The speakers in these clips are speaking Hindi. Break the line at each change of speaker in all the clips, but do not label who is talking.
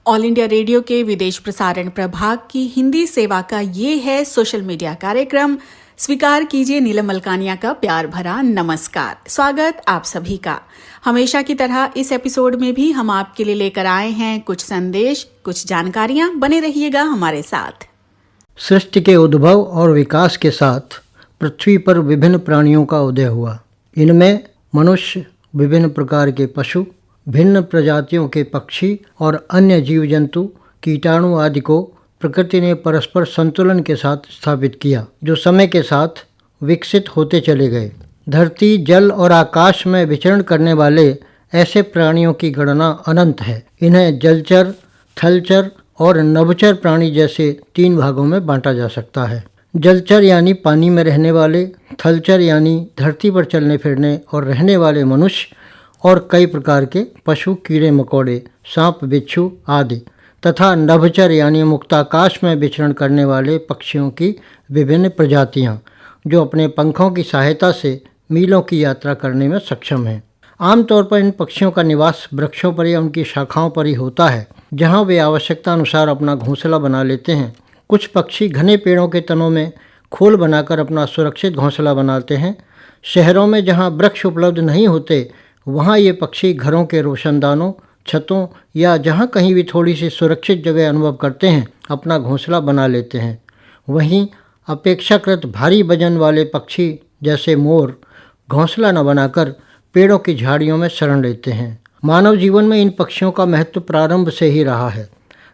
ऑल इंडिया रेडियो के विदेश प्रसारण प्रभाग की हिंदी सेवा का ये है सोशल मीडिया कार्यक्रम। स्वीकार कीजिए नीलम मलकानिया का प्यार भरा नमस्कार। स्वागत आप सभी का। हमेशा की तरह इस एपिसोड में भी हम आपके लिए लेकर आए हैं कुछ संदेश, कुछ जानकारियां। बने रहिएगा हमारे साथ।
सृष्टि के उद्भव और विकास के साथ पृथ्वी पर विभिन्न प्राणियों का उदय हुआ। इनमें मनुष्य, विभिन्न प्रकार के पशु, भिन्न प्रजातियों के पक्षी और अन्य जीव जंतु, कीटाणु आदि को प्रकृति ने परस्पर संतुलन के साथ स्थापित किया, जो समय के साथ विकसित होते चले गए। धरती, जल और आकाश में विचरण करने वाले ऐसे प्राणियों की गणना अनंत है। इन्हें जलचर, थलचर और नभचर प्राणी जैसे 3 भागों में बांटा जा सकता है। जलचर यानी पानी में रहने वाले, थलचर यानी धरती पर चलने फिरने और रहने वाले मनुष्य और कई प्रकार के पशु, कीड़े मकोड़े, सांप, बिच्छू आदि, तथा नभचर यानी मुक्ताकाश में विचरण करने वाले पक्षियों की विभिन्न प्रजातियां, जो अपने पंखों की सहायता से मीलों की यात्रा करने में सक्षम हैं। आमतौर पर इन पक्षियों का निवास वृक्षों पर या उनकी शाखाओं पर ही होता है, जहां वे आवश्यकता अनुसार अपना घोंसला बना लेते हैं। कुछ पक्षी घने पेड़ों के तनों में खोल बनाकर अपना सुरक्षित घोंसला बनाते हैं। शहरों में जहां वृक्ष उपलब्ध नहीं होते, वहाँ ये पक्षी घरों के रोशनदानों, छतों या जहाँ कहीं भी थोड़ी सी सुरक्षित जगह अनुभव करते हैं, अपना घोंसला बना लेते हैं। वहीं अपेक्षाकृत भारी वजन वाले पक्षी जैसे मोर घोंसला न बनाकर पेड़ों की झाड़ियों में शरण लेते हैं। मानव जीवन में इन पक्षियों का महत्व प्रारंभ से ही रहा है।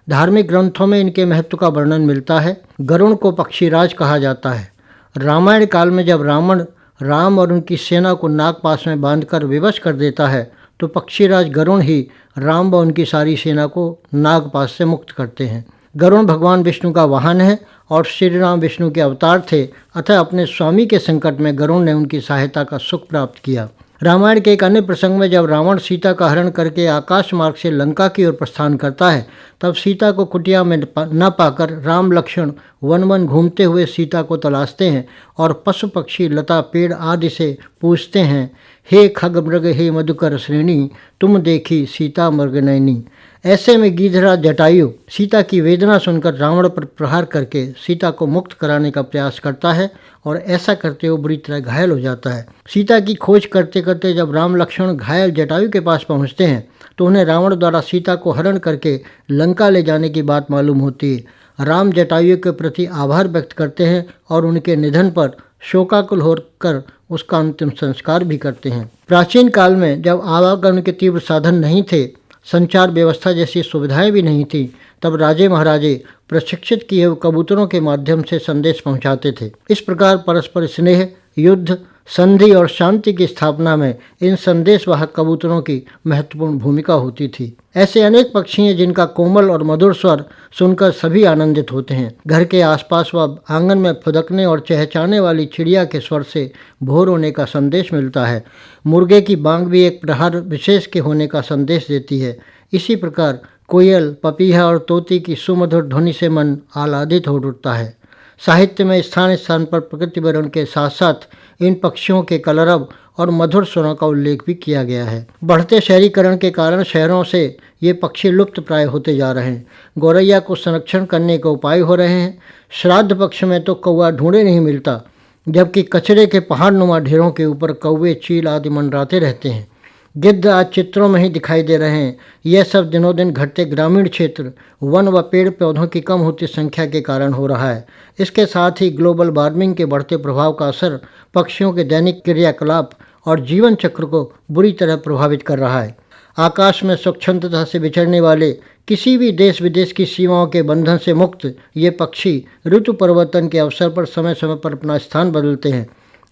धार्मिक ग्रंथों में इनके महत्व का वर्णन मिलता है। गरुड़ को पक्षीराज कहा जाता है। रामायण काल में जब रावण राम और उनकी सेना को नागपाश में बांधकर विवश कर देता है, तो पक्षीराज गरुड़ ही राम व उनकी सारी सेना को नागपाश से मुक्त करते हैं। गरुड़ भगवान विष्णु का वाहन है और श्री राम विष्णु के अवतार थे, अतः अपने स्वामी के संकट में गरुड़ ने उनकी सहायता का सुख प्राप्त किया। रामायण के एक अन्य प्रसंग में जब रावण सीता का हरण करके आकाश मार्ग से लंका की ओर प्रस्थान करता है, तब सीता को कुटिया में न पाकर राम लक्ष्मण वन वन घूमते हुए सीता को तलाशते हैं और पशु पक्षी, लता, पेड़ आदि से पूछते हैं, हे खग मृग, हे मधुकर श्रेणी, तुम देखी सीता मृग नैनी। ऐसे में गिद्धराज जटायु सीता की वेदना सुनकर रावण पर प्रहार करके सीता को मुक्त कराने का प्रयास करता है और ऐसा करते हुए बुरी तरह घायल हो जाता है। सीता की खोज करते करते जब राम लक्ष्मण घायल जटायु के पास पहुंचते हैं, तो उन्हें रावण द्वारा सीता को हरण करके लंका ले जाने की बात मालूम होती है। राम जटायु के प्रति आभार व्यक्त करते हैं और उनके निधन पर शोकाकुल होकर उसका अंतिम संस्कार भी करते हैं। प्राचीन काल में जब आवागमन के तीव्र साधन नहीं थे, संचार व्यवस्था जैसी सुविधाएं भी नहीं थी, तब राजे महाराजे प्रशिक्षित किए हुए कबूतरों के माध्यम से संदेश पहुंचाते थे। इस प्रकार परस्पर स्नेह, युद्ध, संधि और शांति की स्थापना में इन संदेशवाहक कबूतरों की महत्वपूर्ण भूमिका होती थी। ऐसे अनेक पक्षी हैं जिनका कोमल और मधुर स्वर सुनकर सभी आनंदित होते हैं। घर के आसपास व आंगन में फुदकने और चहचहाने वाली चिड़िया के स्वर से भोर होने का संदेश मिलता है। मुर्गे की बांग भी एक प्रहर विशेष के होने का संदेश देती है। इसी प्रकार कोयल, पपीहा और तोती की सुमधुर ध्वनि से मन आह्लादित हो उठता है। साहित्य में स्थान स्थान पर प्रकृति वर्णन के साथ साथ इन पक्षियों के कलरव और मधुर स्वरों का उल्लेख भी किया गया है। बढ़ते शहरीकरण के कारण शहरों से ये पक्षी लुप्त प्राय होते जा रहे हैं। गौरैया को संरक्षण करने के उपाय हो रहे हैं। श्राद्ध पक्ष में तो कौवा ढूंढे नहीं मिलता, जबकि कचरे के पहाड़ नुमा ढेरों के ऊपर कौवे, चील आदि मंडराते रहते हैं। गिद्ध आज चित्रों में ही दिखाई दे रहे हैं। यह सब दिनों दिन घटते ग्रामीण क्षेत्र, वन व पेड़ पौधों की कम होती संख्या के कारण हो रहा है। इसके साथ ही ग्लोबल वार्मिंग के बढ़ते प्रभाव का असर पक्षियों के दैनिक क्रियाकलाप और जीवन चक्र को बुरी तरह प्रभावित कर रहा है। आकाश में स्वच्छंदता से विचरने वाले, किसी भी देश विदेश की सीमाओं के बंधन से मुक्त ये पक्षी ऋतु परिवर्तन के अवसर पर समय समय पर अपना स्थान बदलते हैं।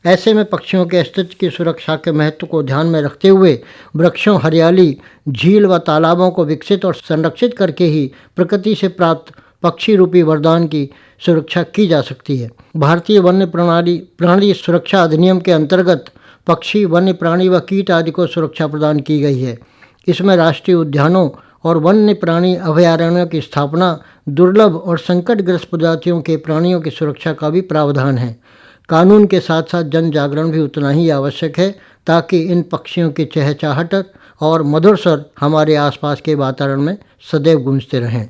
ऐसे में पक्षियों के अस्तित्व की सुरक्षा के महत्व को ध्यान में रखते हुए वृक्षों, हरियाली, झील व तालाबों को विकसित और संरक्षित करके ही प्रकृति से प्राप्त पक्षी रूपी वरदान की सुरक्षा की जा सकती है। भारतीय वन्य प्राणी सुरक्षा अधिनियम के अंतर्गत पक्षी, वन्य प्राणी व कीट आदि को सुरक्षा प्रदान की गई है। इसमें राष्ट्रीय उद्यानों और वन्य प्राणी अभयारण्यों की स्थापना, दुर्लभ और संकटग्रस्त प्रजातियों के प्राणियों की सुरक्षा का भी प्रावधान है। कानून के साथ साथ जन जागरण भी उतना ही आवश्यक है, ताकि इन पक्षियों की चहचहाहट और मधुर स्वर हमारे आसपास के वातावरण में सदैव गूंजते रहें।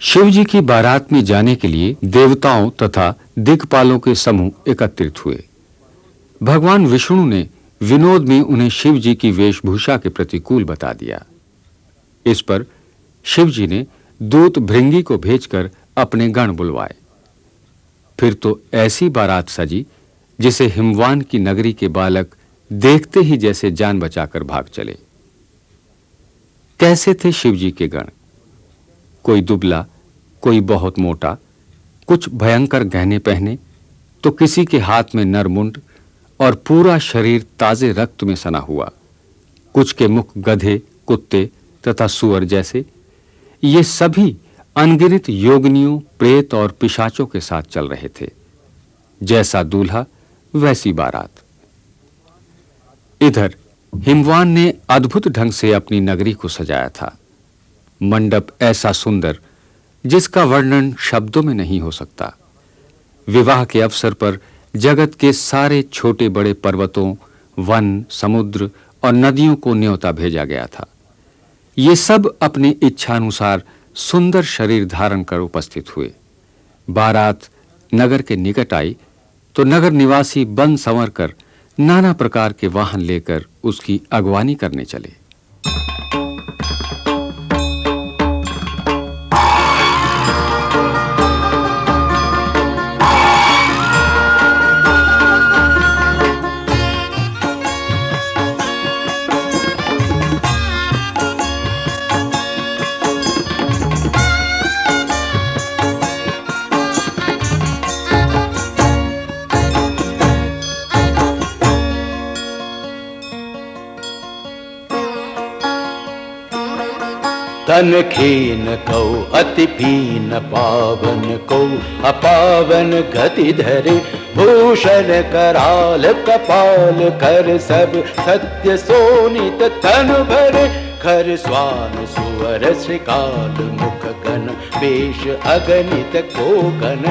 शिव जी की बारात में जाने के लिए देवताओं तथा दिक्पालों के समूह एकत्रित हुए। भगवान विष्णु ने विनोद में उन्हें शिव जी की वेशभूषा के प्रतिकूल बता दिया। इस पर शिव जी ने दूत भृंगी को भेजकर अपने गण बुलवाए। फिर तो ऐसी बारात सजी जिसे हिमवान की नगरी के बालक देखते ही जैसे जान बचाकर भाग चले। कैसे थे शिव जी के गण? कोई दुबला, कोई बहुत मोटा, कुछ भयंकर गहने पहने, तो किसी के हाथ में नरमुंड और पूरा शरीर ताजे रक्त में सना हुआ। कुछ के मुख गधे, कुत्ते तथा सुअर जैसे। ये सभी अनगिनत योगिनियों, प्रेत और पिशाचों के साथ चल रहे थे। जैसा दूल्हा वैसी बारात। इधर हिमवान ने अद्भुत ढंग से अपनी नगरी को सजाया था। मंडप ऐसा सुंदर जिसका वर्णन शब्दों में नहीं हो सकता। विवाह के अवसर पर जगत के सारे छोटे बड़े पर्वतों, वन, समुद्र और नदियों को न्योता भेजा गया था। ये सब अपनी इच्छानुसार सुंदर शरीर धारण कर उपस्थित हुए। बारात नगर के निकट आई तो नगर निवासी बन संवर कर नाना प्रकार के वाहन लेकर उसकी अगवानी करने चले।
तन खीन कौ अति पीन पावन को अपावन गति धरे भूषण कराल कपाल कर सब सत्य सोनित तन भरे खर स्वान सुअर श्रीकाल मुख गण वेश अगणित को गण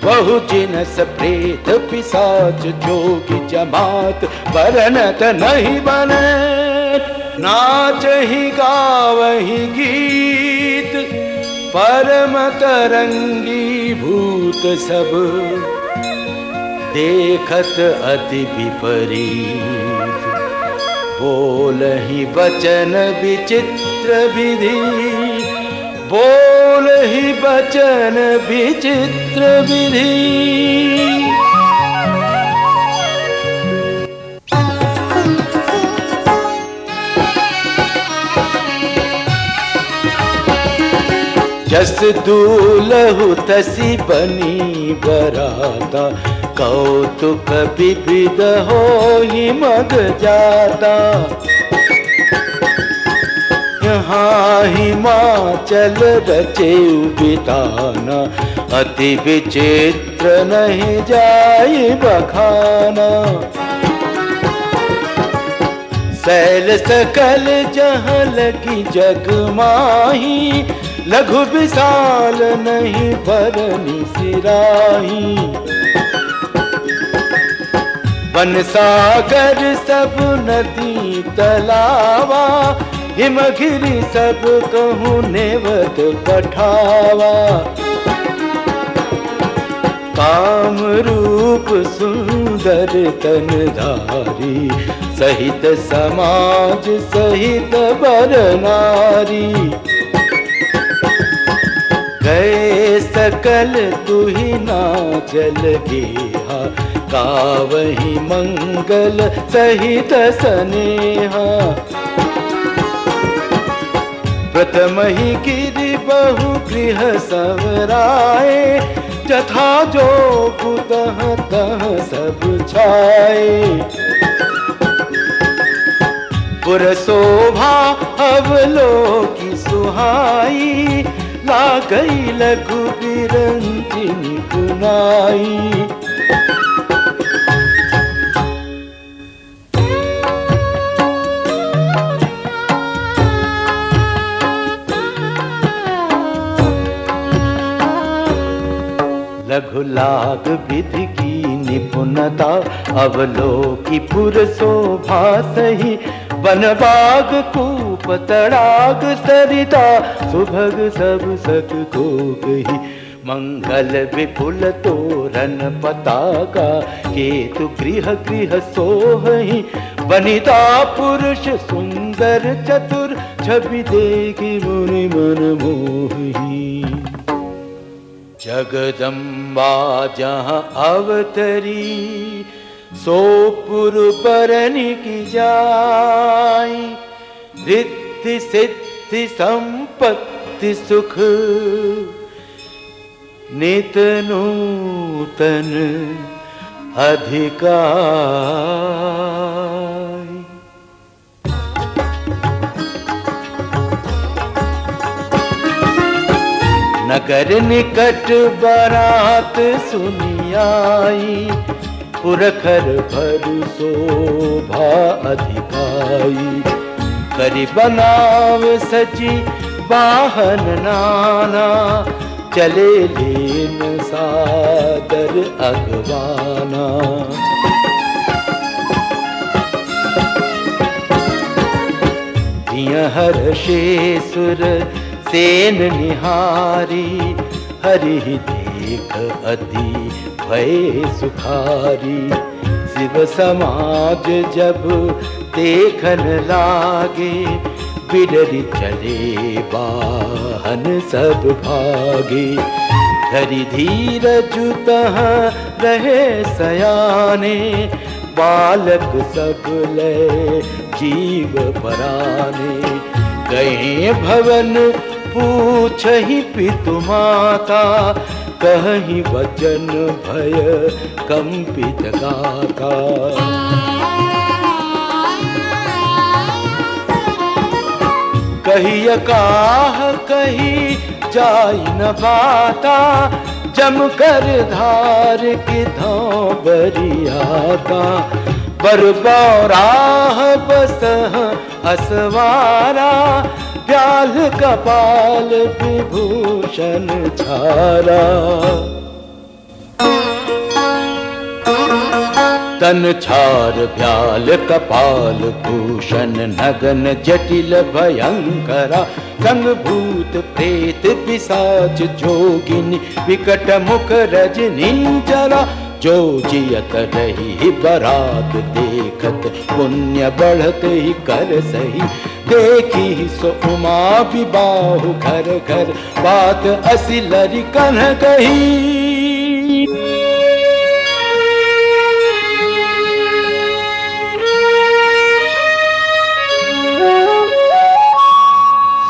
बहु जिनस प्रेत पिशाच जोगी जमात वरनत नहीं बने नाच ही गावही गीत परम तरंगी भूत सब देखत अति विपरीत बोलहि वचन विचित्र विधि बोलहि वचन विचित्र विधि। जस दूलहु तसी बनी बराता कौतुक विविध होहि मद जाता। यहाँ हिमाचल रचे बिताना अति विचित्र नहीं जाय बखाना। सैल सकल जहाँ लगी जग माही लघु विशाल नहीं बरनी सिराही। वन सागर सब नदी तलावा हिमगिरी सब कहूँ नेवत पठावा। काम रूप सुंदर तनधारी सहित समाज सहित बर नारी। गए सकल तुही ना जल गेहा गावहि मंगल सहित सनेहा। प्रथम ही गिरि बहु गृह संवराए, जथा जोगु तह तह सब छाए। पुर शोभा अवलोकी सुहाई, लागई लघु बिरंचिनी पुनाई। लघु लाग विधि की निपुणता, अवलोकी पुर शोभा सही। वन बाग कूप तड़ाग सरिता, सुभग सब सक को कही। मंगल विपुल तोरण पताका, केतु गृह गृह सोहहि। वनिता पुरुष सुंदर चतुर, छवि देखि मुनि मन मोहि। जगदम्बा जहाँ अवतरी, सोपुर बरनी की जाई। रिद्धि सिद्धि संपत्ति सुख, नित नूतन अधिकार। नगर निकट बारात सुनी आई, पुरखर भर शोभा अधिकाई। करि बनाव सजी वाहन नाना, चले लेन सादर अगवाना। दिय हर्षे सुर सेन निहारी, हरि देख अति भय सुखारी। शिव समाज जब देखन लागे, बिडरि चले वाहन सब भागे। धरि धीरज तह रहे सयाने, बालक सब ले जीव पराने। गए भवन पूछहि पितु माता, कहि वचन भय कंपित गाता। कहिय काह कही जाई न बाता, जम कर धार के धाम बरियाता। बरबौराह बसह असवारा, व्याल कपाल विभूषण छारा। तन छार व्याल कपाल भूषण, नगन जटिल भयंकरा। संग भूत प्रेत पिशाच जोगिनी, विकट मुख रजनी जरा। जो जियत रही बरात देखत, पुण्य बढ़त ही कर सही। देखी सो उमा विबाहु घर घर, बात असी लरी कन्ह कही।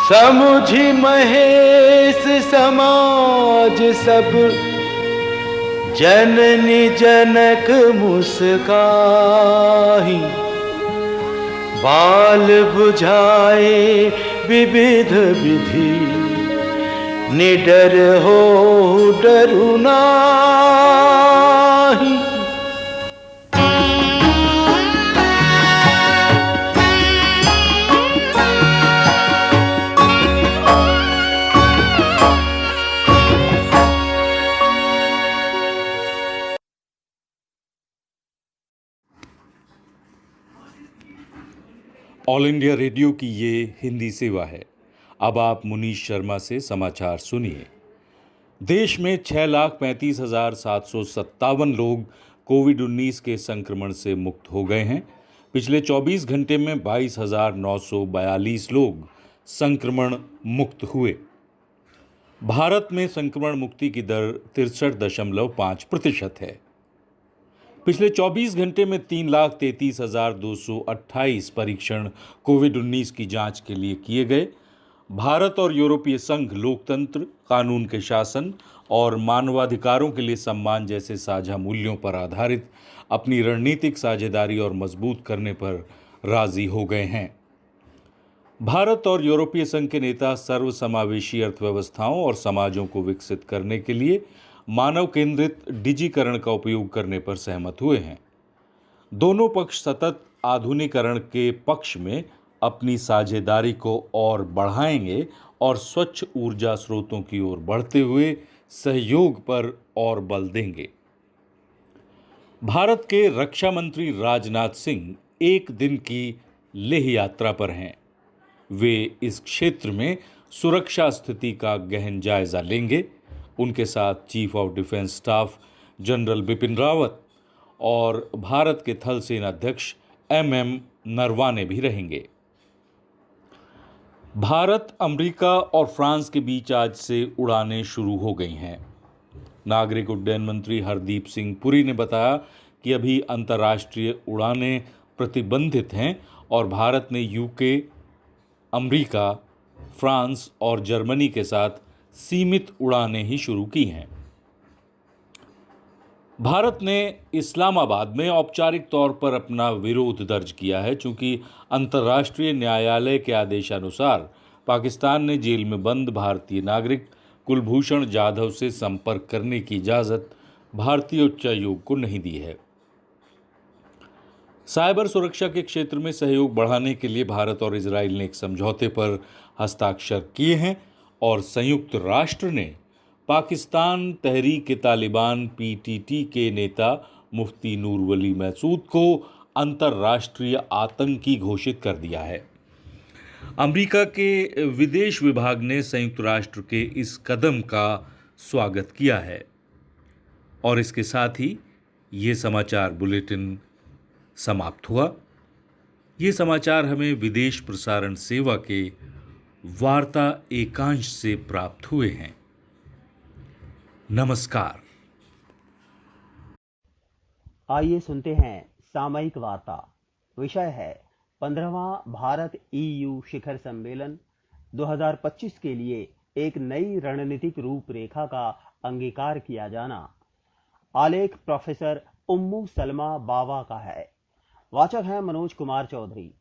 समुझी महेश समाज सब, जननी जनक मुस्काही। बाल बुझाए विविध विधि, निडर हो डरू नाही।
ऑल इंडिया रेडियो की ये हिंदी सेवा है। अब आप मुनीश शर्मा से समाचार सुनिए। देश में 6,35,757 लोग कोविड-19 के संक्रमण से मुक्त हो गए हैं। पिछले 24 घंटे में 22,942 लोग संक्रमण मुक्त हुए। भारत में संक्रमण मुक्ति की दर 63.5% है। पिछले 24 घंटे में 3,33,228 परीक्षण कोविड-19 की जांच के लिए किए गए। भारत और यूरोपीय संघ लोकतंत्र, कानून के शासन और मानवाधिकारों के लिए सम्मान जैसे साझा मूल्यों पर आधारित अपनी रणनीतिक साझेदारी और मजबूत करने पर राजी हो गए हैं। भारत और यूरोपीय संघ के नेता सर्वसमावेशी अर्थव्यवस्थाओं और समाजों को विकसित करने के लिए मानव केंद्रित डिजिकरण का उपयोग करने पर सहमत हुए हैं। दोनों पक्ष सतत आधुनिकीकरण के पक्ष में अपनी साझेदारी को और बढ़ाएंगे और स्वच्छ ऊर्जा स्रोतों की ओर बढ़ते हुए सहयोग पर और बल देंगे। भारत के रक्षा मंत्री राजनाथ सिंह एक दिन की लेह यात्रा पर हैं। वे इस क्षेत्र में सुरक्षा स्थिति का गहन जायजा लेंगे। उनके साथ chief of defence staff general Bipin Rawat और भारत के थल सेना अध्यक्ष MM नरवाने भी रहेंगे। भारत, अमेरिका और फ्रांस के बीच आज से उड़ानें शुरू हो गई हैं। नागरिक उड्डयन मंत्री हरदीप सिंह पुरी ने बताया कि अभी अंतर्राष्ट्रीय उड़ानें प्रतिबंधित हैं और भारत ने UK, अमेरिका, फ्रांस और जर्मनी के साथ सीमित उड़ानें ही शुरू की हैं। भारत ने इस्लामाबाद में औपचारिक तौर पर अपना विरोध दर्ज किया है, चूंकि अंतर्राष्ट्रीय न्यायालय के आदेशानुसार पाकिस्तान ने जेल में बंद भारतीय नागरिक कुलभूषण जाधव से संपर्क करने की इजाज़त भारतीय उच्चायोग को नहीं दी है। साइबर सुरक्षा के क्षेत्र में सहयोग बढ़ाने के लिए भारत और इजराइल ने एक समझौते पर हस्ताक्षर किए हैं और संयुक्त राष्ट्र ने पाकिस्तान तहरीक-ए-तालिबान PTT के नेता मुफ्ती नूर वली महसूद को अंतर्राष्ट्रीय आतंकी घोषित कर दिया है। अमेरिका के विदेश विभाग ने संयुक्त राष्ट्र के इस कदम का स्वागत किया है। और इसके साथ ही ये समाचार बुलेटिन समाप्त हुआ। ये समाचार हमें विदेश प्रसारण सेवा के वार्ता एकांश से प्राप्त हुए हैं। नमस्कार।
आइए सुनते हैं सामयिक वार्ता। विषय है 15वां भारत EU शिखर सम्मेलन 2025 के लिए एक नई रणनीतिक रूपरेखा का अंगीकार किया जाना। आलेख प्रोफेसर उम्मू सलमा बावा का है। वाचक हैं मनोज कुमार चौधरी।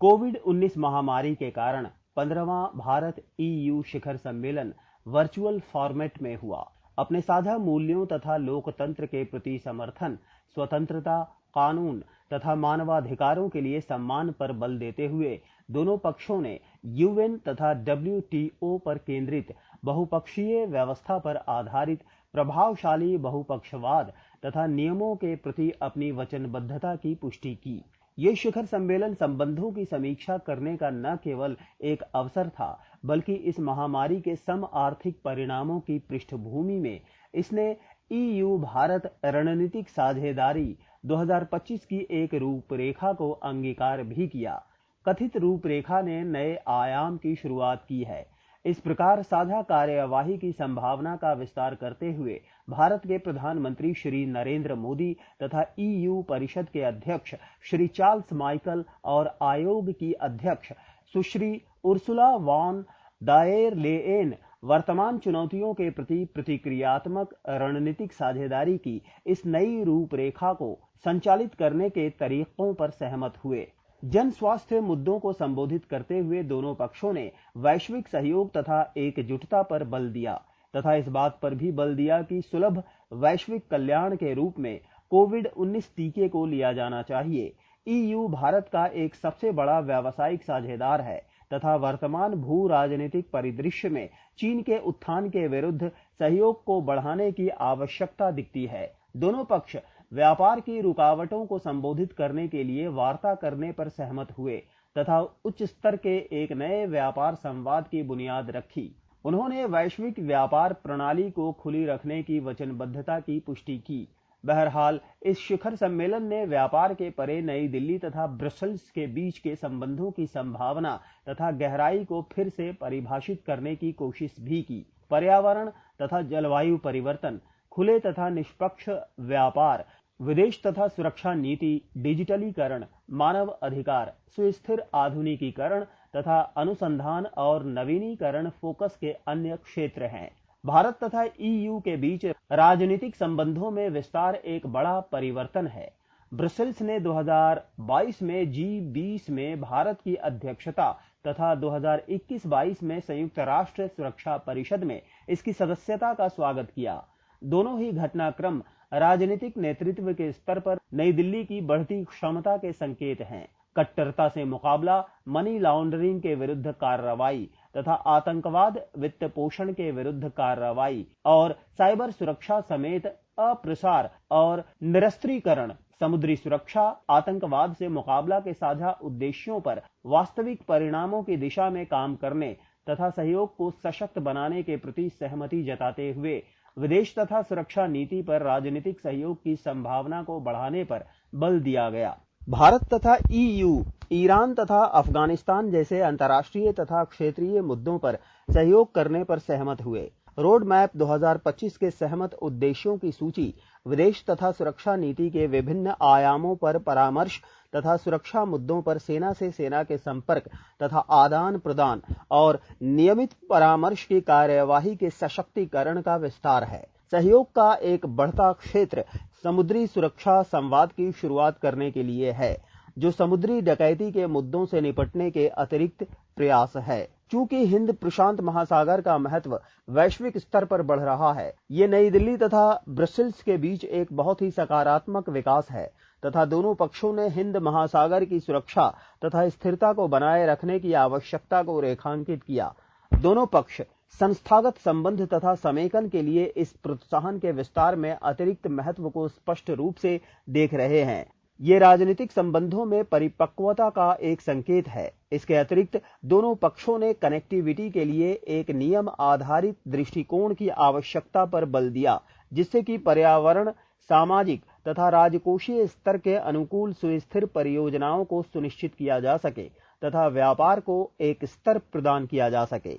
कोविड-19 महामारी के कारण 15वां भारत EU शिखर सम्मेलन वर्चुअल फॉर्मेट में हुआ। अपने साझा मूल्यों तथा लोकतंत्र के प्रति समर्थन, स्वतंत्रता, कानून तथा मानवाधिकारों के लिए सम्मान पर बल देते हुए दोनों पक्षों ने UN तथा WTO पर केंद्रित बहुपक्षीय व्यवस्था पर आधारित प्रभावशाली बहुपक्षवाद तथा नियमों के प्रति अपनी वचनबद्धता की पुष्टि की। ये शिखर सम्मेलन संबंधों की समीक्षा करने का न केवल एक अवसर था, बल्कि इस महामारी के सम आर्थिक परिणामों की पृष्ठभूमि में इसने EU भारत रणनीतिक साझेदारी 2025 की एक रूपरेखा को अंगीकार भी किया। कथित रूपरेखा ने नए आयाम की शुरुआत की है। इस प्रकार साझा कार्यवाही की संभावना का विस्तार करते हुए भारत के प्रधानमंत्री श्री नरेंद्र मोदी तथा EU परिषद के अध्यक्ष श्री चार्ल्स माइकल और आयोग की अध्यक्ष सुश्री उर्सुला वॉन डायर लेयेन वर्तमान चुनौतियों के प्रति प्रतिक्रियात्मक रणनीतिक साझेदारी की इस नई रूपरेखा को संचालित करने के तरीकों पर सहमत हुए। जन स्वास्थ्य मुद्दों को संबोधित करते हुए दोनों पक्षों ने वैश्विक सहयोग तथा एकजुटता पर बल दिया तथा इस बात पर भी बल दिया कि सुलभ वैश्विक कल्याण के रूप में कोविड-19 टीके को लिया जाना चाहिए। EU भारत का एक सबसे बड़ा व्यावसायिक साझेदार है तथा वर्तमान भू राजनीतिक परिदृश्य में चीन के उत्थान के विरुद्ध सहयोग को बढ़ाने की आवश्यकता दिखती है। दोनों पक्ष व्यापार की रुकावटों को संबोधित करने के लिए वार्ता करने पर सहमत हुए तथा उच्च स्तर के एक नए व्यापार संवाद की बुनियाद रखी। उन्होंने वैश्विक व्यापार प्रणाली को खुली रखने की वचनबद्धता की पुष्टि की। बहरहाल इस शिखर सम्मेलन ने व्यापार के परे नई दिल्ली तथा ब्रसेल्स के बीच के संबंधों की संभावना तथा गहराई को फिर से परिभाषित करने की कोशिश भी की। पर्यावरण तथा जलवायु परिवर्तन, खुले तथा निष्पक्ष व्यापार, विदेश तथा सुरक्षा नीति, डिजिटलीकरण, मानव अधिकार, सुस्थिर आधुनिकीकरण तथा अनुसंधान और नवीनीकरण फोकस के अन्य क्षेत्र हैं। भारत तथा ईयू के बीच राजनीतिक संबंधों में विस्तार एक बड़ा परिवर्तन है। ब्रसेल्स ने 2022 में G20 में भारत की अध्यक्षता तथा 2021-22 में संयुक्त राष्ट्र सुरक्षा परिषद में इसकी सदस्यता का स्वागत किया। दोनों ही घटनाक्रम राजनीतिक नेतृत्व के स्तर पर नई दिल्ली की बढ़ती क्षमता के संकेत हैं। कट्टरता से मुकाबला, मनी लॉन्ड्रिंग के विरुद्ध कार्रवाई तथा आतंकवाद, वित्त पोषण के विरुद्ध कार्रवाई और साइबर सुरक्षा समेत अप्रसार और निरस्त्रीकरण, समुद्री सुरक्षा, आतंकवाद से मुकाबला के साझा उद्देश्यों पर वास्तविक परिणामों की दिशा में काम करने तथा सहयोग को सशक्त बनाने के प्रति सहमति जताते हुए विदेश तथा सुरक्षा नीति पर राजनीतिक सहयोग की संभावना को बढ़ाने पर बल दिया गया। भारत तथा ईयू ईरान तथा अफगानिस्तान जैसे अंतर्राष्ट्रीय तथा क्षेत्रीय मुद्दों पर सहयोग करने पर सहमत हुए। रोड मैप 2025 के सहमत उद्देश्यों की सूची विदेश तथा सुरक्षा नीति के विभिन्न आयामों पर परामर्श तथा सुरक्षा मुद्दों पर सेना से सेना के संपर्क तथा आदान प्रदान और नियमित परामर्श की कार्यवाही के सशक्तिकरण का विस्तार है। सहयोग का एक बढ़ता क्षेत्र समुद्री सुरक्षा संवाद की शुरुआत करने के लिए है, जो समुद्री डकैती के मुद्दों से निपटने के अतिरिक्त प्रयास है। चूंकि हिंद प्रशांत महासागर का महत्व वैश्विक स्तर पर बढ़ रहा है, ये नई दिल्ली तथा ब्रसेल्स के बीच एक बहुत ही सकारात्मक विकास है तथा दोनों पक्षों ने हिंद महासागर की सुरक्षा तथा स्थिरता को बनाए रखने की आवश्यकता को रेखांकित किया। दोनों पक्ष संस्थागत संबंध तथा समेकन के लिए इस प्रोत्साहन के विस्तार में अतिरिक्त महत्व को स्पष्ट रूप से देख रहे हैं। ये राजनीतिक संबंधों में परिपक्वता का एक संकेत है। इसके अतिरिक्त दोनों पक्षों ने कनेक्टिविटी के लिए एक नियम आधारित दृष्टिकोण की आवश्यकता पर बल दिया, जिससे कि पर्यावरण, सामाजिक तथा राजकोषीय स्तर के अनुकूल सुस्थिर परियोजनाओं को सुनिश्चित किया जा सके तथा व्यापार को एक स्तर प्रदान किया जा सके।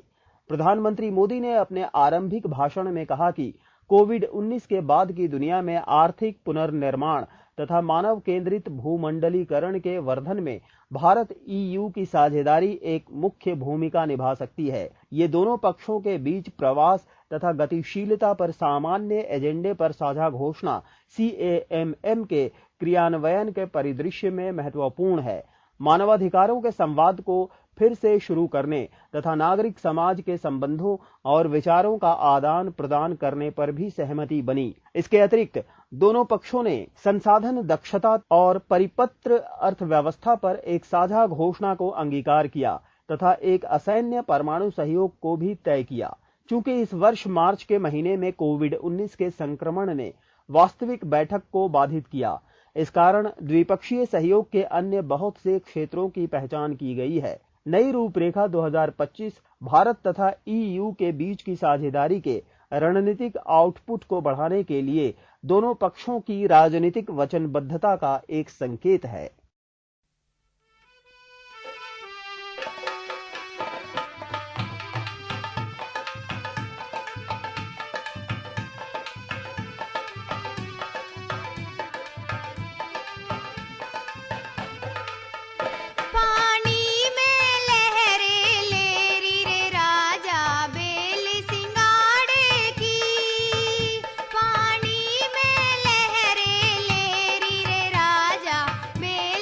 प्रधानमंत्री मोदी ने अपने आरंभिक भाषण में कहा कि कोविड-19 के बाद की दुनिया में आर्थिक पुनर्निर्माण तथा मानव केंद्रित भूमंडलीकरण के वर्धन में भारत ईयू की साझेदारी एक मुख्य भूमिका निभा सकती है। ये दोनों पक्षों के बीच प्रवास तथा गतिशीलता पर सामान्य एजेंडे पर साझा घोषणा CAMM के क्रियान्वयन के परिदृश्य में महत्वपूर्ण है। मानवाधिकारों के संवाद को फिर से शुरू करने तथा नागरिक समाज के संबंधों और विचारों का आदान प्रदान करने पर भी सहमति बनी। इसके अतिरिक्त दोनों पक्षों ने संसाधन दक्षता और परिपत्र अर्थव्यवस्था पर एक साझा घोषणा को अंगीकार किया तथा एक असैन्य परमाणु सहयोग को भी तय किया। चूंकि इस वर्ष मार्च के महीने में कोविड-19 के संक्रमण ने वास्तविक बैठक को बाधित किया, इस कारण द्विपक्षीय सहयोग के अन्य बहुत से क्षेत्रों की पहचान की गई है। नई रूपरेखा 2025 भारत तथा ईयू के बीच की साझेदारी के रणनीतिक आउटपुट को बढ़ाने के लिए दोनों पक्षों की राजनीतिक वचनबद्धता का एक संकेत है।
बेल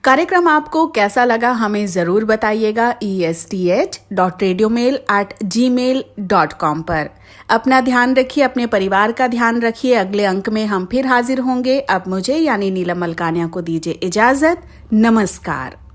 कार्यक्रम आपको कैसा लगा हमें जरूर बताइएगा esth.radiomail@gmail.com पर। अपना ध्यान रखिए, अपने परिवार का ध्यान रखिए। अगले अंक में हम फिर हाजिर होंगे। अब मुझे यानी नीलम मलकानिया को दीजिए इजाजत। नमस्कार।